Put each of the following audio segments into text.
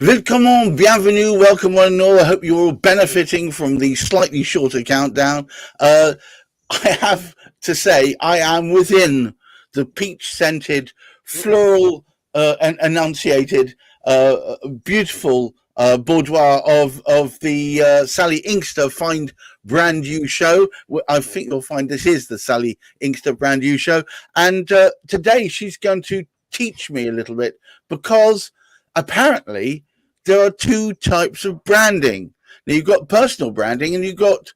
Willkommen, bienvenue, welcome one and all. I hope you're all benefiting from the slightly shorter countdown. I have to say, I am within the peach-scented, floral, and enunciated, beautiful boudoir of the Sally Inkster Find Brand New show. I think you'll find this is the Sally Inkster Brand New show. And today she's going to teach me a little bit because apparently there are two types of branding. Now you've got personal branding and you've got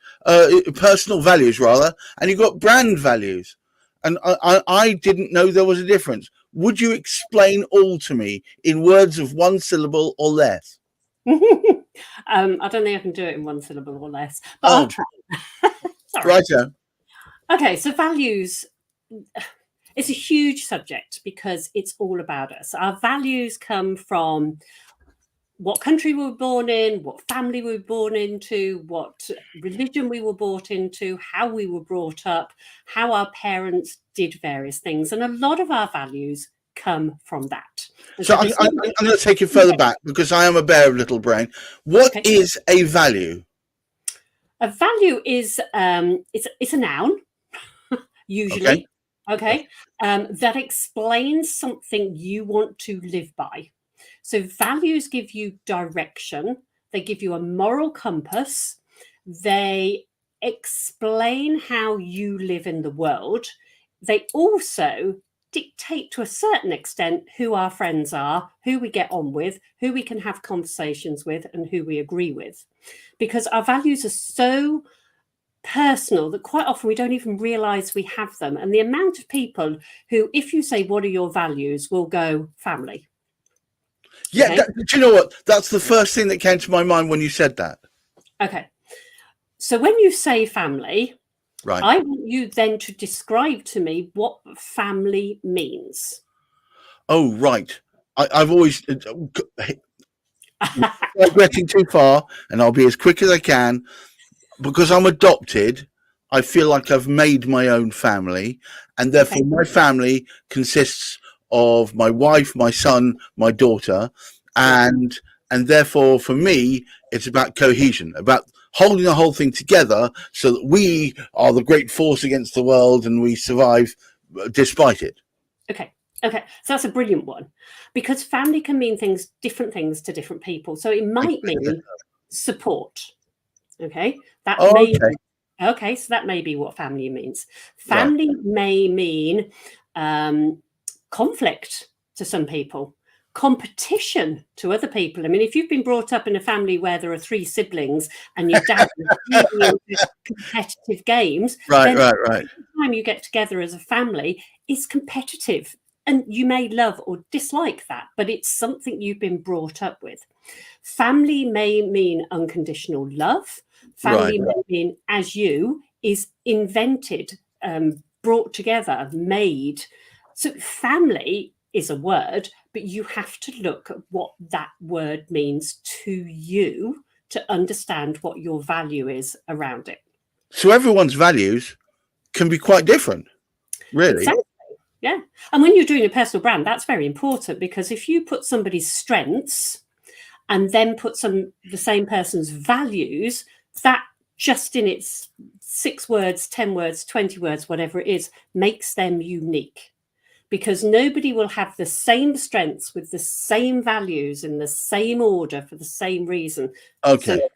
personal values rather, and you've got brand values. And I didn't know there was a difference. Would you explain all to me in words of one syllable or less? I don't think I can do it in one syllable or less, but I'll try. Sorry. Righto. Okay, so values. It's a huge subject because it's all about us. Our values come from what country we were born in, what family we were born into, what religion we were brought into, how we were brought up, how our parents did various things. And a lot of our values come from that. So I'm going to take you further back because I am a bear of little brain. What is a value? A value is it's a noun, usually. Okay. That explains something you want to live by. So values give you direction. They give you a moral compass. They explain how you live in the world. They also dictate to a certain extent who our friends are, who we get on with, who we can have conversations with, and who we agree with. Because our values are so personal that quite often we don't even realize we have them. And the amount of people who, if you say, what are your values, will go family. Yeah, okay. Do you know what? That's the first thing that came to my mind when you said that. Okay. So when you say family, right, I want you then to describe to me what family means. Oh, right. I've always regretting too far, and I'll be as quick as I can. Because I'm adopted, I feel like I've made my own family, and therefore my family consists of my wife, my son, my daughter, and therefore for me it's about cohesion, about holding the whole thing together so that we are the great force against the world and we survive despite it. Okay, so that's a brilliant one, because family can mean different things to different people. So it might mean support. Okay, that so that may be what family means. Family may mean conflict to some people, competition to other people. I mean, if you've been brought up in a family where there are 3 siblings and your dad is really into competitive games, right. Every time you get together as a family is competitive, and you may love or dislike that, but it's something you've been brought up with. Family may mean unconditional love. Family may mean as you is invented, brought together, made. So family is a word, but you have to look at what that word means to you to understand what your value is around it. So everyone's values can be quite different, really. Exactly. Yeah. And when you're doing a personal brand, that's very important, because if you put somebody's strengths and then put the same person's values, that just in its 6 words, 10 words, 20 words, whatever it is, makes them unique. Because nobody will have the same strengths with the same values in the same order for the same reason. Okay. So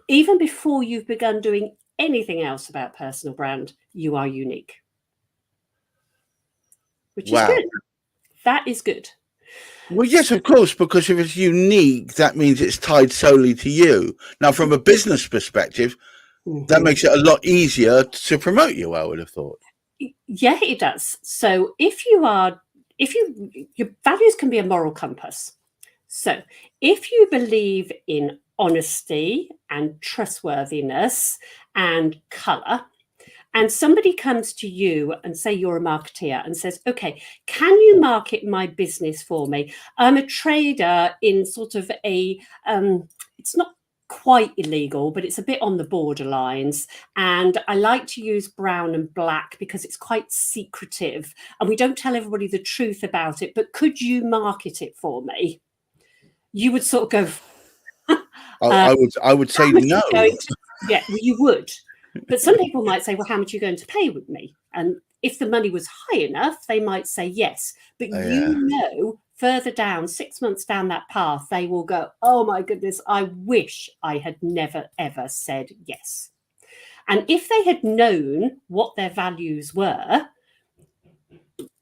even before you've begun doing anything else about personal brand, you are unique. Which is good. That is good. Well, yes, of course, because if it's unique, that means it's tied solely to you. Now, from a business perspective, that makes it a lot easier to promote you, I would have thought. Yeah, it does. So your values can be a moral compass. So if you believe in honesty and trustworthiness and colour, and somebody comes to you and say you're a marketeer and says, okay, can you market my business for me? I'm a trader in sort of it's not quite illegal, but it's a bit on the borderlines. And I like to use brown and black because it's quite secretive and we don't tell everybody the truth about it. But could you market it for me? you would sort of go, I would say no. Yeah, well, you would. But some people might say, well, how much are you going to pay with me? And if the money was high enough, they might say yes. But further down, 6 months down that path, they will go, oh my goodness, I wish I had never, ever said yes. And if they had known what their values were,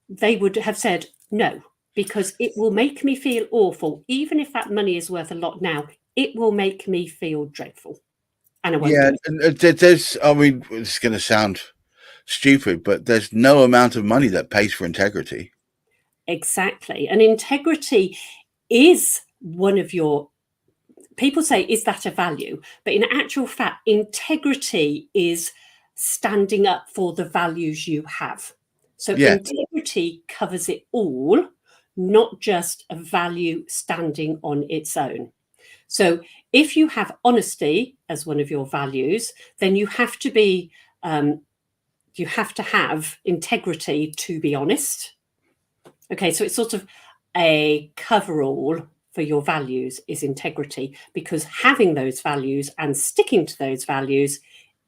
they would have said no, because it will make me feel awful. Even if that money is worth a lot now, it will make me feel dreadful. And I won't do it. And there's, I mean, it's going to sound stupid, but there's no amount of money that pays for integrity. Exactly. And integrity is one of your, people say, is that a value? But in actual fact, integrity is standing up for the values you have. So integrity covers it all, not just a value standing on its own. So if you have honesty as one of your values, then you have to be, you have to have integrity to be honest. Okay, so it's sort of a coverall for your values is integrity, because having those values and sticking to those values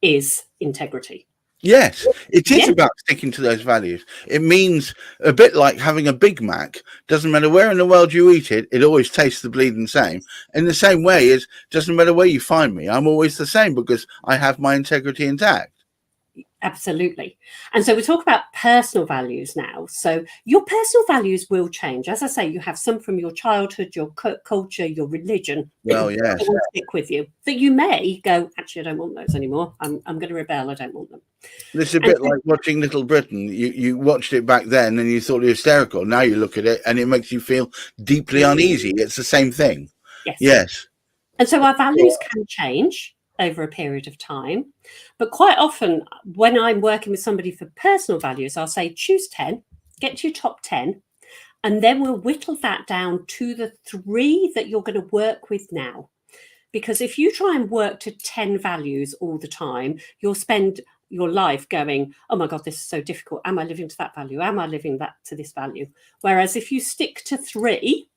is integrity. Yes, it is about sticking to those values. It means a bit like having a Big Mac. Doesn't matter where in the world you eat it, it always tastes the bleeding same. In the same way, it doesn't matter where you find me, I'm always the same because I have my integrity intact. Absolutely. And so we talk about personal values now. So your personal values will change. As I say, you have some from your childhood, your culture, your religion. Well, yes. That will stick with you. That you may go, actually, I don't want those anymore. I'm going to rebel. I don't want them. This is a bit like watching Little Britain. You watched it back then and you thought it was hysterical. Now you look at it and it makes you feel deeply uneasy. It's the same thing. Yes. And so our values can change over a period of time. But quite often when I'm working with somebody for personal values, I'll say, choose 10, get to your top 10, and then we'll whittle that down to the 3 that you're going to work with now. Because if you try and work to 10 values all the time, you'll spend your life going, oh my God, this is so difficult. Am I living to that value? Am I living that to this value? Whereas if you stick to 3,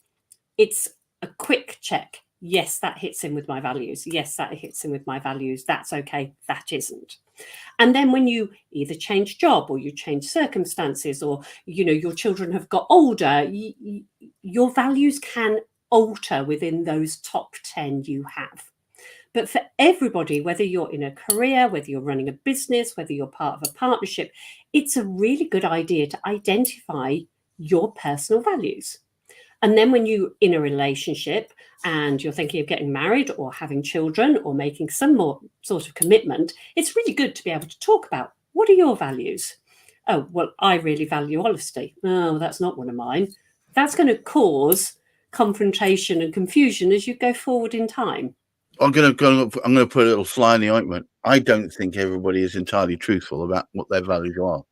it's a quick check. Yes, that hits in with my values. Yes, that hits in with my values. That's okay. That isn't. And then when you either change job or you change circumstances, or, you know, your children have got older, your values can alter within those top 10 you have. But for everybody, whether you're in a career, whether you're running a business, whether you're part of a partnership, it's a really good idea to identify your personal values. And then when you're in a relationship and you're thinking of getting married or having children or making some more sort of commitment, it's really good to be able to talk about, what are your values? Oh, well, I really value honesty. Oh, that's not one of mine. That's going to cause confrontation and confusion as you go forward in time. I'm going to put a little fly in the ointment. I don't think everybody is entirely truthful about what their values are.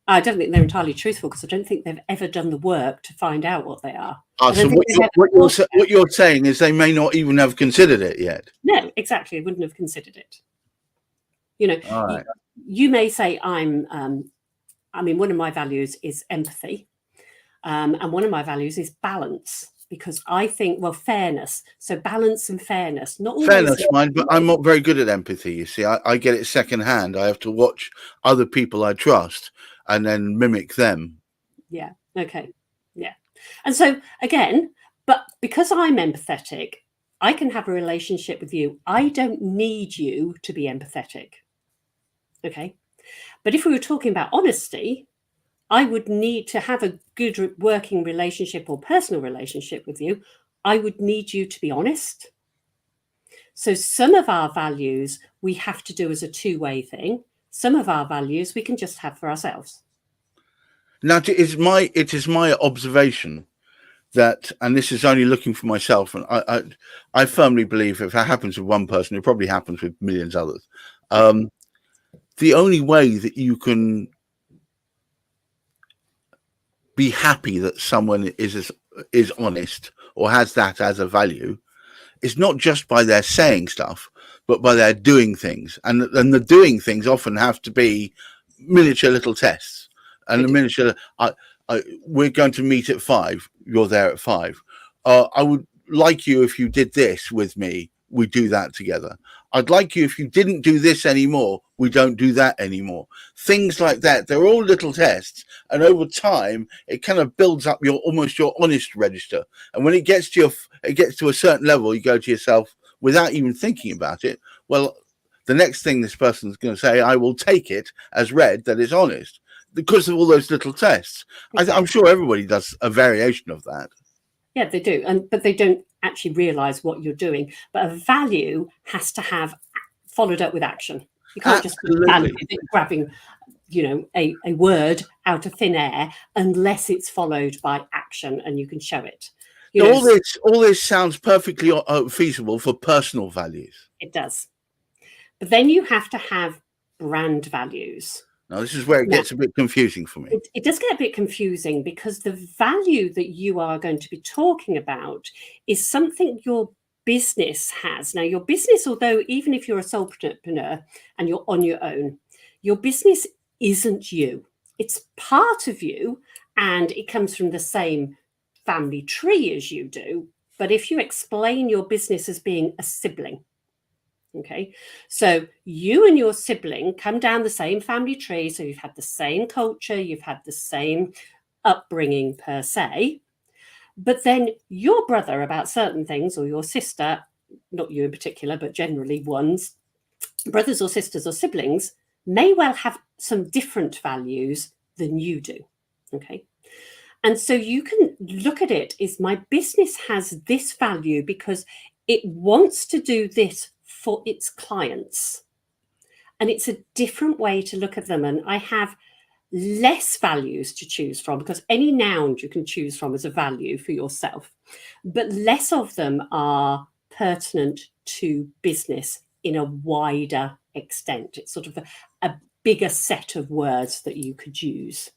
I don't think they're entirely truthful because I don't think they've ever done the work to find out what they are. So what you're saying is they may not even have considered it yet. No, exactly. They wouldn't have considered it. You know, you may say, one of my values is empathy. And one of my values is balance, because I think, well, fairness. So balance and fairness. Not always fairness, mine, but I'm not very good at empathy. You see, I get it secondhand. I have to watch other people I trust and then mimic them. Yeah. Okay. Yeah. And so again, but because I'm empathetic, I can have a relationship with you. I don't need you to be empathetic. Okay. But if we were talking about honesty, I would need to have a good working relationship or personal relationship with you. I would need you to be honest. So some of our values we have to do as a two-way thing. Some of our values we can just have for ourselves. Now, it is my observation that, and this is only looking for myself, and I firmly believe if that happens with one person, it probably happens with millions of others. The only way that you can be happy that someone is honest or has that as a value is not just by their saying stuff, but by their doing things. And the doing things often have to be miniature little tests. And the miniature, we're going to meet at 5. You're there at 5. I would like you if you did this with me, we do that together. I'd like you if you didn't do this anymore, we don't do that anymore. Things like that. They're all little tests, and over time, it kind of builds up your honest register. And when it gets to a certain level, you go to yourself without even thinking about it. Well, the next thing this person's going to say, I will take it as read that it's honest because of all those little tests. Exactly. I'm sure everybody does a variation of that. Yeah, they do, but they don't actually realize what you're doing. But a value has to have followed up with action. You can't just be grabbing, a word out of thin air unless it's followed by action and you can show it. All this sounds perfectly feasible for personal values. It does. But then you have to have brand values. Now, this is where it gets a bit confusing for me. It does get a bit confusing because the value that you are going to be talking about is something your business has. Now, your business, although even if you're a sole entrepreneur and you're on your own, your business isn't you. It's part of you and it comes from the same family tree as you do. But if you explain your business as being a sibling, okay, so you and your sibling come down the same family tree. So you've had the same culture, you've had the same upbringing per se. But then your brother about certain things, or your sister, not you in particular, but generally one's brothers or sisters or siblings may well have some different values than you do. Okay. And so you can look at it as my business has this value because it wants to do this for its clients. And it's a different way to look at them. And I have less values to choose from because any noun you can choose from as a value for yourself, but less of them are pertinent to business in a wider extent. It's sort of a bigger set of words that you could use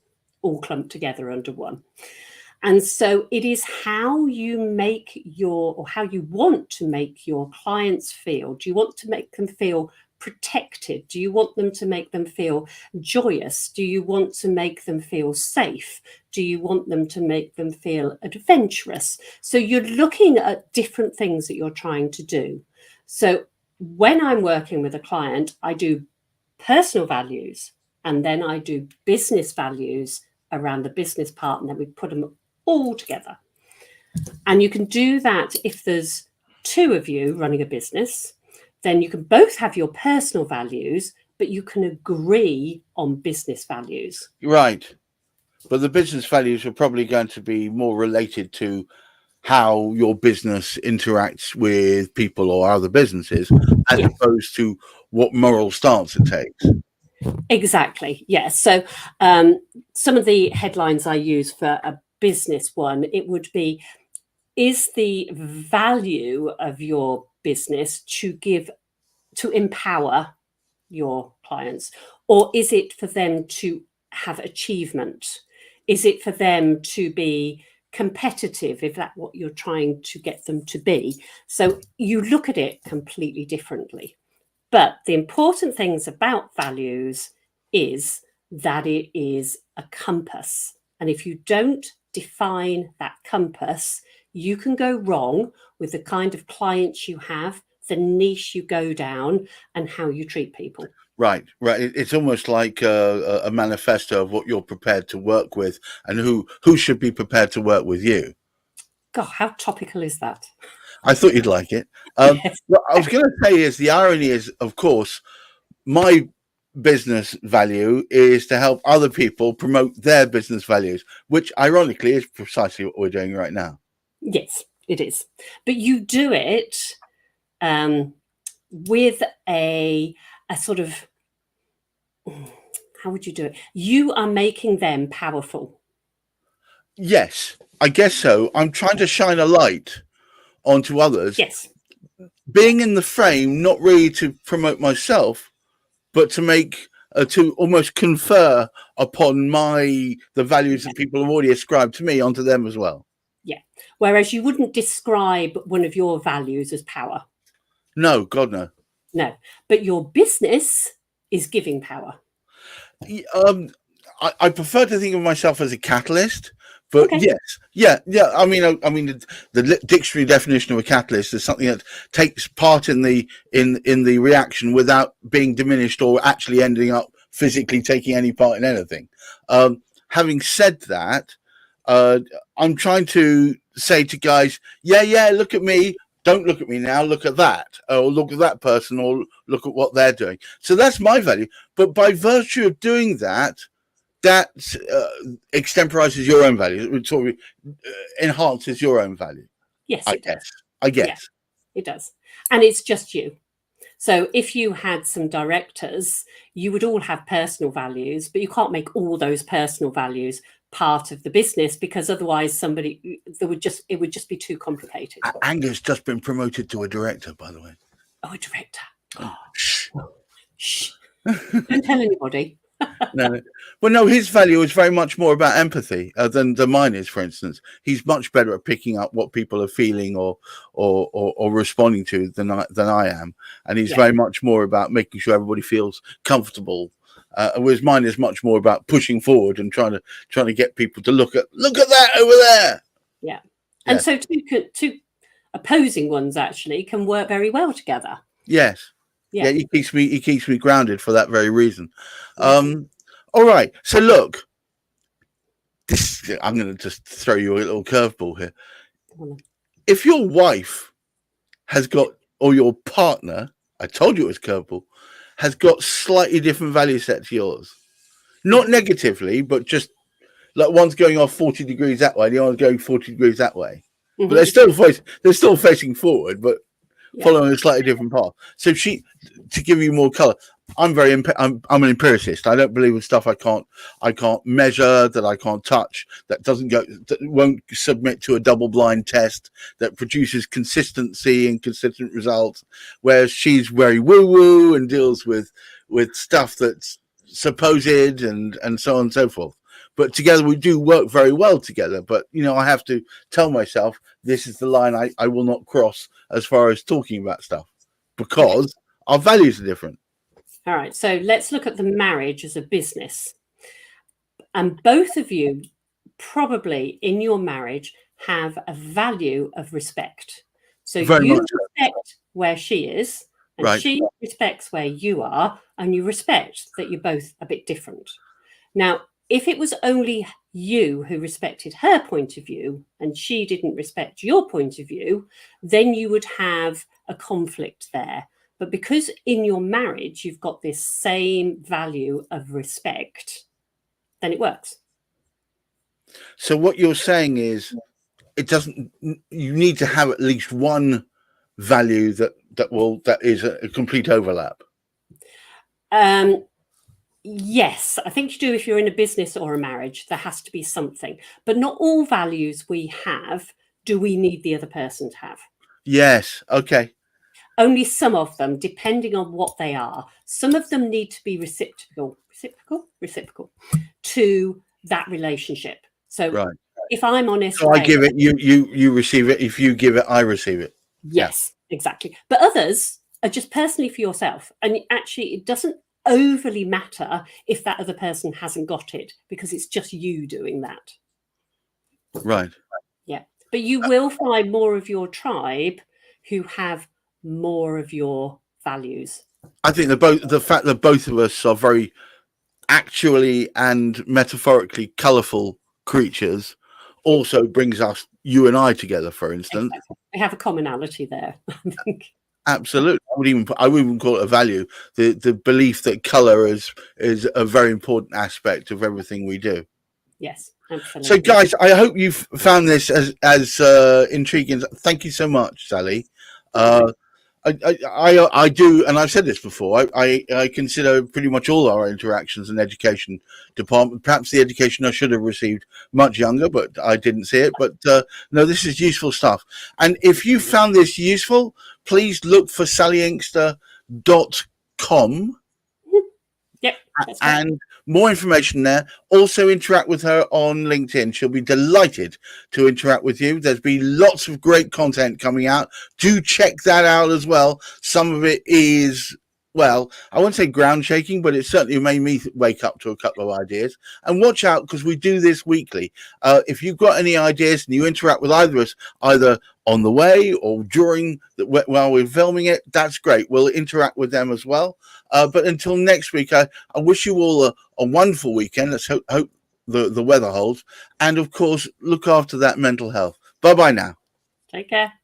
all clumped together under one. And so it is how you how you want to make your clients feel. Do you want to make them feel protected? Do you want them to make them feel joyous? Do you want to make them feel safe? Do you want them to make them feel adventurous? So you're looking at different things that you're trying to do. So when I'm working with a client, I do personal values and then I do business values around the business part, and then we put them all together. And you can do that if there's two of you running a business. Then you can both have your personal values, but you can agree on business values. Right. But the business values are probably going to be more related to how your business interacts with people or other businesses, as opposed to what moral stance it takes. Exactly. Yes. So some of the headlines I use for a business one, it would be, is the value of your business to empower your clients, or is it for them to have achievement? Is it for them to be competitive, if that's what you're trying to get them to be? So you look at it completely differently. But the important things about values is that it is a compass. And if you don't define that compass, you can go wrong with the kind of clients you have, the niche you go down, and how you treat people. Right. It's almost like a manifesto of what you're prepared to work with and who should be prepared to work with you. God, how topical is that? I thought you'd like it. Yes. What I was going to say is the irony is, of course, my business value is to help other people promote their business values, which ironically is precisely what we're doing right now. Yes, it is. But you do it with a sort of, how would you do it? You are making them powerful. Yes, I guess so. I'm trying to shine a light onto others. Yes. Being in the frame, not really to promote myself, but to make to almost confer upon the values that people have already ascribed to me onto them as well. Yeah. Whereas you wouldn't describe one of your values as power. No, God, no. No. But your business is giving power. I prefer to think of myself as a catalyst, But okay. Yes, yeah. I mean, the dictionary definition of a catalyst is something that takes part in the reaction without being diminished or actually ending up physically taking any part in anything. Having said that, I'm trying to say to guys, yeah, look at me. Don't look at me now. Look at that, or look at that person, or look at what they're doing. So that's my value. But by virtue of doing that, that extemporizes your own value. It sort of enhances your own value. Yes, I guess. Yeah, it does. And it's just you. So if you had some directors, you would all have personal values, but you can't make all those personal values part of the business, because otherwise it would just be too complicated. Anger's just been promoted to a director, by the way. Oh, a director. Oh, shh. Don't tell anybody. No. Well, no, his value is very much more about empathy than mine is, for instance. He's much better at picking up what people are feeling or responding to than I am. And he's very much more about making sure everybody feels comfortable. Whereas mine is much more about pushing forward and trying to get people to look at that over there. Yeah. And so two opposing ones actually can work very well together. Yes. Yeah, he keeps me grounded for that very reason. All right. So look, I'm going to just throw you a little curveball here. If your wife has got, or your partner, I told you it was curveball, has got slightly different value set to yours, not negatively, but just like one's going off 40 degrees that way, the other's going 40 degrees that way, but they're still facing forward, but following a slightly different path. So to give you more color, I'm an empiricist. I don't believe in stuff I can't measure, that I can't touch, that won't submit to a double-blind test, that produces consistency and consistent results. Whereas she's very woo-woo and deals with stuff that's supposed and so on and so forth. But together we do work very well together. But I have to tell myself this is the line I will not cross as far as talking about stuff, because our values are different. All right, so let's look at the marriage as a business. And both of you probably in your marriage have a value of respect. So you respect where she is, and she respects where you are, and you respect that you're both a bit different. Now, if it was only you who respected her point of view and she didn't respect your point of view, then you would have a conflict there. But because in your marriage you've got this same value of respect, then it works. So what you're saying is you need to have at least one value that is a complete overlap. Yes, I think you do if you're in a business or a marriage. There has to be something. But not all values we have do we need the other person to have. Yes, okay. Only some of them, depending on what they are. Some of them need to be reciprocal to that relationship. So if I'm honest, so I give it, you receive it. If you give it, I receive it. Yes, exactly. But others are just personally for yourself. And actually, it doesn't overly matter if that other person hasn't got it, because it's just you doing that. Right. Yeah. But you will find more of your tribe who have more of your values. I think the fact that both of us are very actually and metaphorically colourful creatures also brings you and I together, for instance. Exactly. We have a commonality there, I think. Absolutely. I would even call it a value. The belief that colour is a very important aspect of everything we do. Yes, absolutely. So guys, I hope you've found this as intriguing. Thank you so much, Sally. I do, and I've said this before, I consider pretty much all our interactions in education department, perhaps the education I should have received much younger, but I didn't see it. But no, this is useful stuff. And if you found this useful, please look for sallyinkster.com. Yep. And more information there. Also interact with her on LinkedIn. She'll be delighted to interact with you. There's been lots of great content coming out. Do check that out as well. Some of it is well, I won't say ground shaking, but it certainly made me wake up to a couple of ideas. And watch out, because we do this weekly. If you've got any ideas and you interact with either of us, either on the way or during while we're filming it, that's great. We'll interact with them as well. But until next week, I wish you all a wonderful weekend. Let's hope the weather holds. And of course, look after that mental health. Bye-bye now. Take care.